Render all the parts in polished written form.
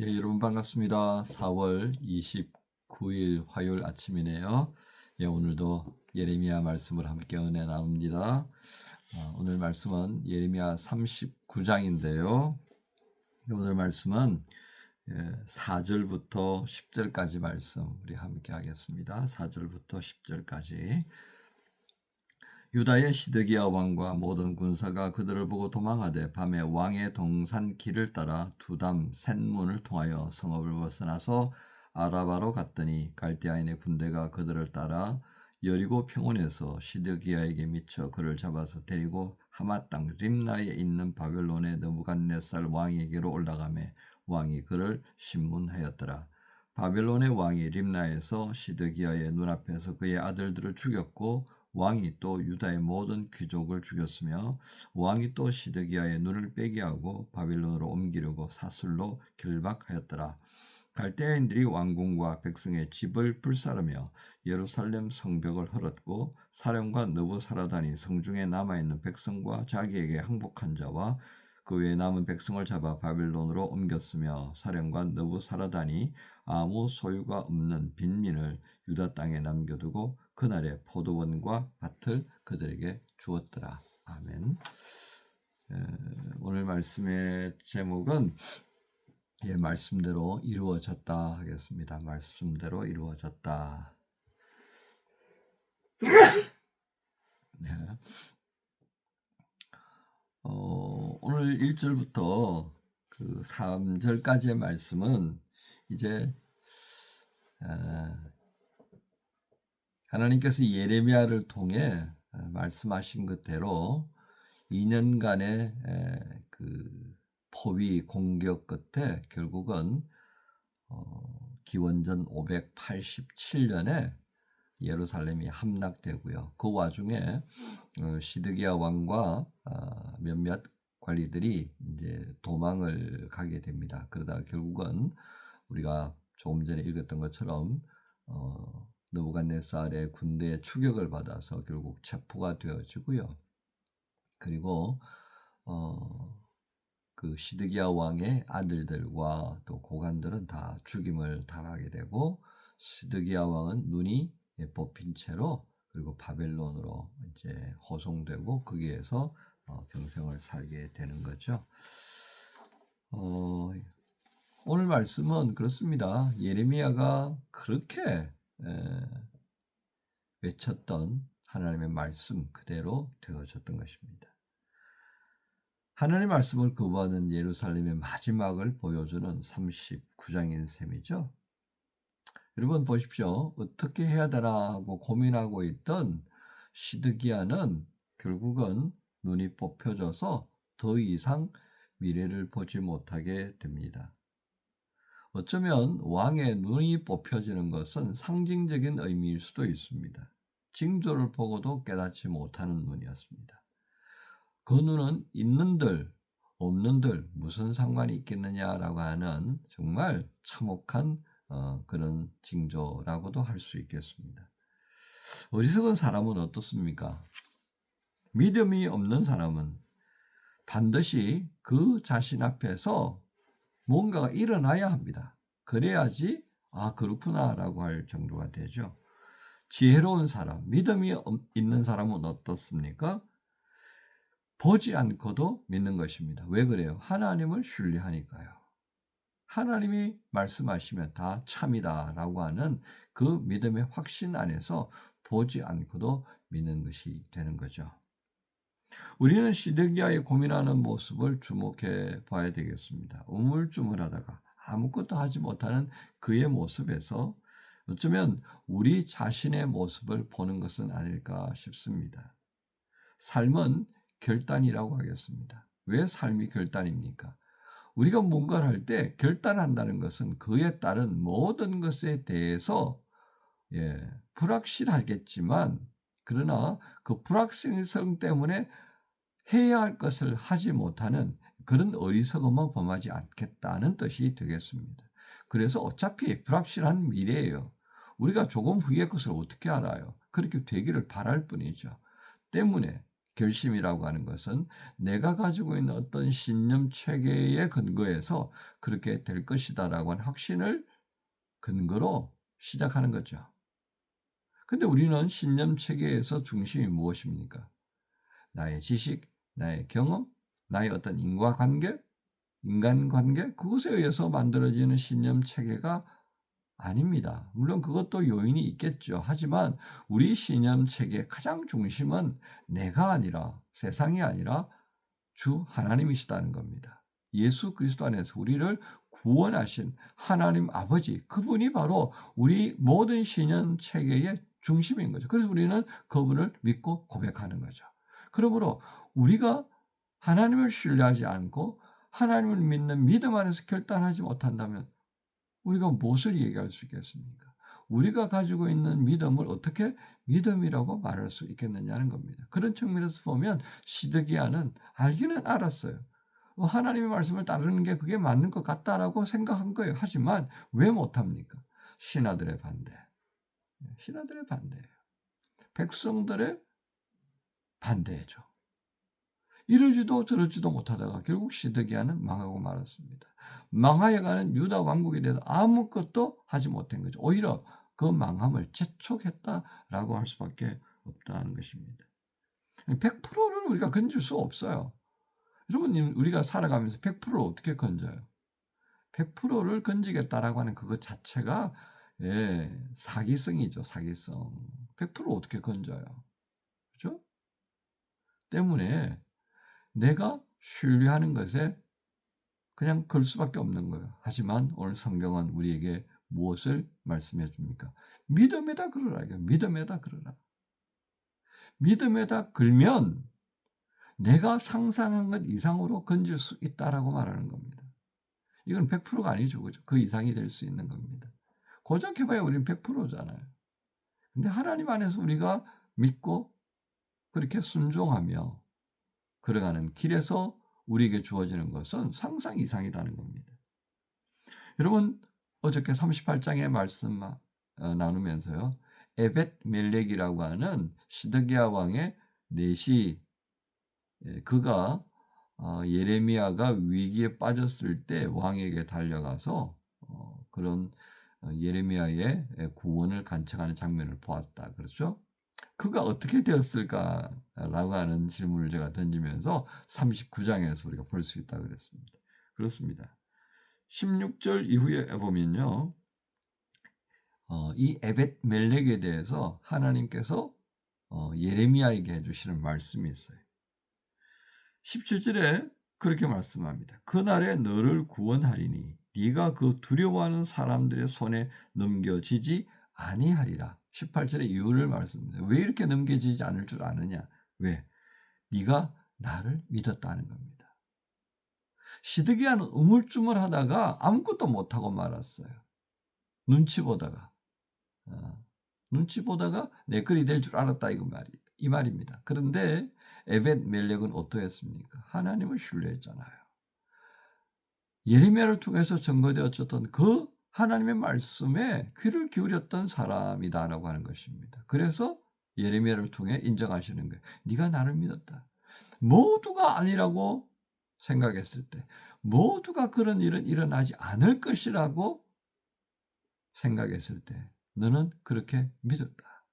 예, 여러분 반갑습니다. 4월 29일 화요일 아침이네요. 예, 오늘도 예레미야 말씀을 함께 은혜 나눕니다. 오늘 말씀은 예레미야 39장인데요. 오늘 말씀은 4절부터 10절까지 말씀 우리 함께 하겠습니다. 4절부터 10절까지. 유다의 시드기야 왕과 모든 군사가 그들을 보고 도망하되 밤에 왕의 동산 길을 따라 두담 셋문을 통하여 성읍을 벗어나서 아라바로 갔더니 갈대아인의 군대가 그들을 따라 여리고 평원에서 시드기야에게 미쳐 그를 잡아서 데리고 하맛 땅 림나에 있는 바벨론의 느부갓네살 왕에게로 올라가매 왕이 그를 신문하였더라. 바벨론의 왕이 림나에서 시드기야의 눈앞에서 그의 아들들을 죽였고 왕이 또 유다의 모든 귀족을 죽였으며 왕이 또 시드기야의 눈을 빼게 하고 바빌론으로 옮기려고 사슬로 결박하였더라. 갈대아인들이 왕궁과 백성의 집을 불사르며 예루살렘 성벽을 헐었고 사령관 느부사라단이 성중에 남아있는 백성과 자기에게 항복한 자와 그 외에 남은 백성을 잡아 바빌론으로 옮겼으며 사령관 느부사라단이 아무 소유가 없는 빈민을 유다 땅에 남겨두고 그날에 포도원과 밭을 그들에게 주었더라. 아멘. 오늘 말씀의 제목은 말씀대로 이루어졌다 하겠습니다. 말씀대로 이루어졌다. 네. 오늘 1절부터 그 3절까지의 말씀은 이제 하나님께서 예레미야를 통해 말씀하신 것대로 2년간의 그 포위 공격 끝에 결국은 기원전 587년에 예루살렘이 함락되고요. 그 와중에 시드기야 왕과 몇몇 관리들이 이제 도망을 가게 됩니다. 그러다가 결국은 우리가 조금 전에 읽었던 것처럼 느부갓네살의 군대의 추격을 받아서 결국 체포가 되어지고요. 그리고 그 시드기야 왕의 아들들과 또 고관들은 다 죽임을 당하게 되고 시드기야 왕은 눈이 뽑힌 채로 그리고 바벨론으로 이제 호송되고 거기에서 평생을 살게 되는 거죠. 오늘 말씀은 그렇습니다. 예레미야가 그렇게 외쳤던 하나님의 말씀 그대로 되어졌던 것입니다. 하나님의 말씀을 거부하는 예루살렘의 마지막을 보여주는 39장인 셈이죠. 여러분 보십시오. 어떻게 해야 되나 하고 고민하고 있던 시드기야는 결국은 눈이 뽑혀져서 더 이상 미래를 보지 못하게 됩니다. 어쩌면 왕의 눈이 뽑혀지는 것은 상징적인 의미일 수도 있습니다. 징조를 보고도 깨닫지 못하는 눈이었습니다. 그 눈은 있는들 없는들 무슨 상관이 있겠느냐라고 하는 정말 참혹한 그런 징조라고도 할 수 있겠습니다. 어리석은 사람은 어떻습니까? 믿음이 없는 사람은 반드시 그 자신 앞에서 뭔가가 일어나야 합니다. 그래야지 그렇구나라고 할 정도가 되죠. 지혜로운 사람, 믿음이 있는 사람은 어떻습니까? 보지 않고도 믿는 것입니다. 왜 그래요? 하나님을 신뢰하니까요. 하나님이 말씀하시면 다 참이다라고 하는 그 믿음의 확신 안에서 보지 않고도 믿는 것이 되는 거죠. 우리는 시드기야의 고민하는 모습을 주목해 봐야 되겠습니다. 우물쭈물하다가 아무것도 하지 못하는 그의 모습에서 어쩌면 우리 자신의 모습을 보는 것은 아닐까 싶습니다. 삶은 결단이라고 하겠습니다. 왜 삶이 결단입니까? 우리가 뭔가를 할 때 결단한다는 것은 그에 따른 모든 것에 대해서 불확실하겠지만 그러나 그 불확실성 때문에 해야 할 것을 하지 못하는 그런 어리석음을 범하지 않겠다는 뜻이 되겠습니다. 그래서 어차피 불확실한 미래예요. 우리가 조금 후의 것을 어떻게 알아요? 그렇게 되기를 바랄 뿐이죠. 때문에 결심이라고 하는 것은 내가 가지고 있는 어떤 신념 체계에 근거해서 그렇게 될 것이다라고 하는 확신을 근거로 시작하는 거죠. 근데 우리는 신념 체계에서 중심이 무엇입니까? 나의 지식, 나의 경험, 나의 어떤 인간관계, 그것에 의해서 만들어지는 신념 체계가 아닙니다. 물론 그것도 요인이 있겠죠. 하지만 우리 신념 체계의 가장 중심은 내가 아니라, 세상이 아니라 주 하나님이시다는 겁니다. 예수 그리스도 안에서 우리를 구원하신 하나님 아버지, 그분이 바로 우리 모든 신념 체계의 중심인 거죠. 그래서 우리는 그분을 믿고 고백하는 거죠. 그러므로 우리가 하나님을 신뢰하지 않고 하나님을 믿는 믿음 안에서 결단하지 못한다면 우리가 무엇을 얘기할 수 있겠습니까? 우리가 가지고 있는 믿음을 어떻게 믿음이라고 말할 수 있겠느냐는 겁니다. 그런 측면에서 보면 시드기야는 알기는 알았어요. 하나님의 말씀을 따르는 게 그게 맞는 것 같다라고 생각한 거예요. 하지만 왜 못합니까? 신하들의 반대. 신하들의 반대예요. 백성들의 반대죠. 이러지도 저러지도 못하다가 결국 시드기야는 망하고 말았습니다. 망하여가는 유다 왕국에 대해서 아무것도 하지 못한 거죠. 오히려 그 망함을 재촉했다라고 할 수밖에 없다는 것입니다. 100%를 우리가 건질 수 없어요. 여러분, 우리가 살아가면서 100%를 어떻게 건져요? 100%를 건지겠다라고 하는 그것 자체가 사기성이죠, 사기성. 100% 어떻게 건져요? 그죠? 때문에 내가 신뢰하는 것에 그냥 걸 수밖에 없는 거예요. 하지만 오늘 성경은 우리에게 무엇을 말씀해 줍니까? 믿음에다 걸으라. 믿음에다 걸으라. 믿음에다 걸면 내가 상상한 것 이상으로 건질 수 있다라고 말하는 겁니다. 이건 100%가 아니죠. 그죠? 그 이상이 될 수 있는 겁니다. 고작 해봐야 우리는 100%잖아요. 근데 하나님 안에서 우리가 믿고 그렇게 순종하며 걸어가는 길에서 우리에게 주어지는 것은 상상 이상이라는 겁니다. 여러분, 어저께 38장의 말씀 나누면서요. 에벳 멜렉이라고 하는 시드기야 왕의 내시, 그가 예레미야가 위기에 빠졌을 때 왕에게 달려가서 그런 예레미야의 구원을 간청하는 장면을 보았다. 그렇죠? 그가 어떻게 되었을까라고 하는 질문을 제가 던지면서 39장에서 우리가 볼 수 있다고 그랬습니다. 그렇습니다. 16절 이후에 보면요. 이 에벳 멜렉에 대해서 하나님께서 예레미야에게 해주시는 말씀이 있어요. 17절에 그렇게 말씀합니다. 그날에 너를 구원하리니 네가 그 두려워하는 사람들의 손에 넘겨지지 아니하리라. 18절의 이유를 말씀합니다. 왜 이렇게 넘겨지지 않을 줄 아느냐? 왜? 네가 나를 믿었다는 겁니다. 시드기야는 우물쭈물하다가 아무것도 못하고 말았어요. 눈치 보다가 내 글이 될 줄 알았다 이 말입니다. 그런데 에벳 멜렉은 어떠했습니까? 하나님을 신뢰했잖아요. 예레미야를 통해서 증거되어졌던 그 하나님의 말씀에 귀를 기울였던 사람이다라고 하는 것입니다. 그래서 예레미야를 통해 인정하시는 거예요. 네가 나를 믿었다. 모두가 아니라고 생각했을 때, 모두가 그런 일은 일어나지 않을 것이라고 생각했을 때 너는 그렇게 믿었다.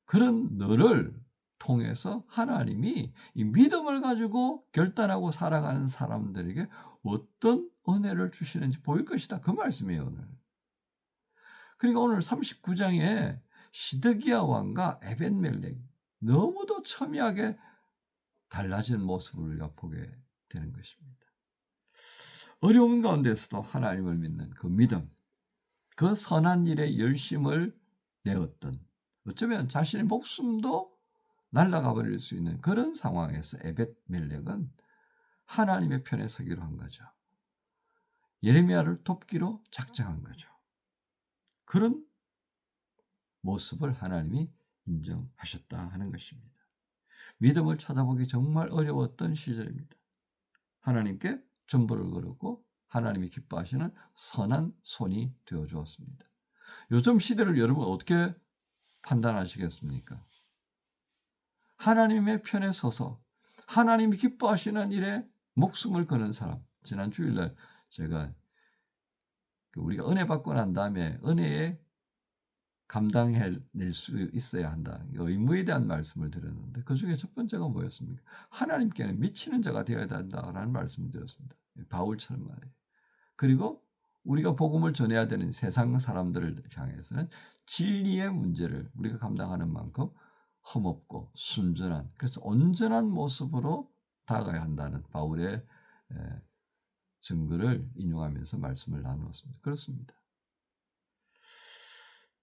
그런 너를 통해서 하나님이 이 믿음을 가지고 결단하고 살아가는 사람들에게 어떤 은혜를 주시는지 보일 것이다. 그 말씀이에요, 오늘. 그러니까 오늘 39장에 시드기야 왕과 에벤멜렉 너무도 첨예하게 달라진 모습을 우리가 보게 되는 것입니다. 어려운 가운데서도 하나님을 믿는 그 믿음, 그 선한 일에 열심을 내었던, 어쩌면 자신의 목숨도 날아가 버릴 수 있는 그런 상황에서 에벳 멜렉은 하나님의 편에 서기로 한 거죠. 예레미야를 돕기로 작정한 거죠. 그런 모습을 하나님이 인정하셨다 하는 것입니다. 믿음을 찾아보기 정말 어려웠던 시절입니다. 하나님께 전부를 걸었고 하나님이 기뻐하시는 선한 손이 되어 주었습니다. 요즘 시대를 여러분 어떻게 판단하시겠습니까? 하나님의 편에 서서 하나님이 기뻐하시는 일에 목숨을 거는 사람. 지난 주일날 제가 우리가 은혜 받고 난 다음에 은혜에 감당해낼 수 있어야 한다. 의무에 대한 말씀을 드렸는데 그중에 첫 번째가 뭐였습니까? 하나님께는 미치는 자가 되어야 된다라는 말씀을 드렸습니다. 바울처럼 말이에요. 그리고 우리가 복음을 전해야 되는 세상 사람들을 향해서는 진리의 문제를 우리가 감당하는 만큼 험없고 순전한, 그래서 온전한 모습으로 다가가야 한다는 바울의 증거를 인용하면서 말씀을 나누었습니다. 그렇습니다.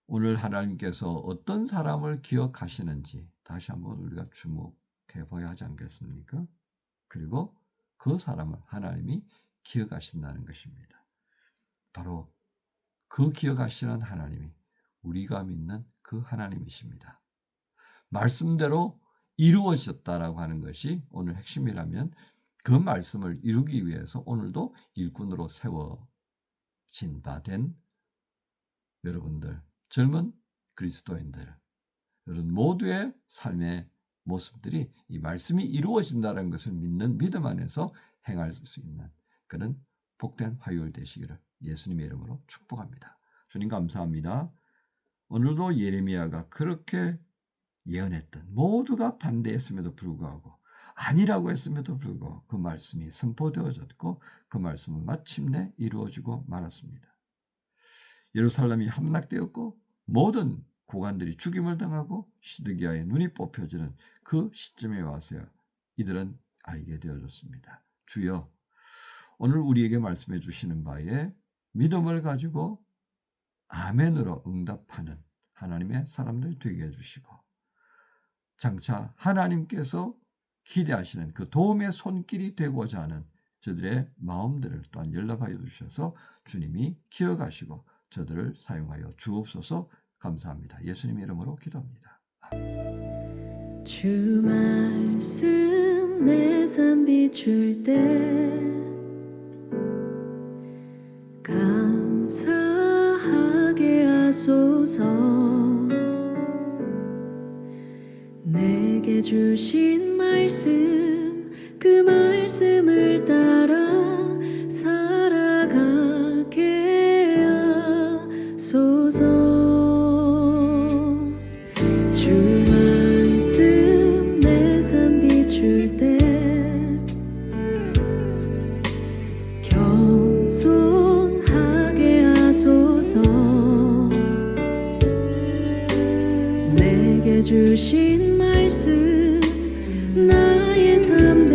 오늘 하나님께서 어떤 사람을 기억하시는지 다시 한번 우리가 주목해 봐야 하지 않겠습니까? 그리고 그 사람을 하나님이 기억하신다는 것입니다. 바로 그 기억하시는 하나님이 우리가 믿는 그 하나님이십니다. 말씀대로 이루어졌다라고 하는 것이 오늘 핵심이라면 그 말씀을 이루기 위해서 오늘도 일꾼으로 세워진 바 된 여러분들, 젊은 그리스도인들, 여러분 모두의 삶의 모습들이 이 말씀이 이루어진다는 것을 믿는 믿음 안에서 행할 수 있는 그런 복된 화요일 되시기를 예수님의 이름으로 축복합니다. 주님 감사합니다. 오늘도 예레미야가 그렇게 예언했던, 모두가 반대했음에도 불구하고 아니라고 했음에도 불구하고 그 말씀이 선포되어졌고 그 말씀은 마침내 이루어지고 말았습니다. 예루살렘이 함락되었고 모든 고관들이 죽임을 당하고 시드기야의 눈이 뽑혀지는 그 시점에 와서야 이들은 알게 되어졌습니다. 주여, 오늘 우리에게 말씀해 주시는 바에 믿음을 가지고 아멘으로 응답하는 하나님의 사람들 되게 해주시고, 장차 하나님께서 기대하시는 그 도움의 손길이 되고자 하는 저들의 마음들을 또한 연락하여 주셔서 주님이 기억하시고 저들을 사용하여 주옵소서. 감사합니다. 예수님의 이름으로 기도합니다. 주 말씀 내 삶 비출 때 감사하게 하소서. 내게 주신 말씀, 그 말씀을 따라 살아가게 하소서. 주 말씀 내 삶 비출 때 겸손하게 하소서. 내게 주신 말씀 나의 삶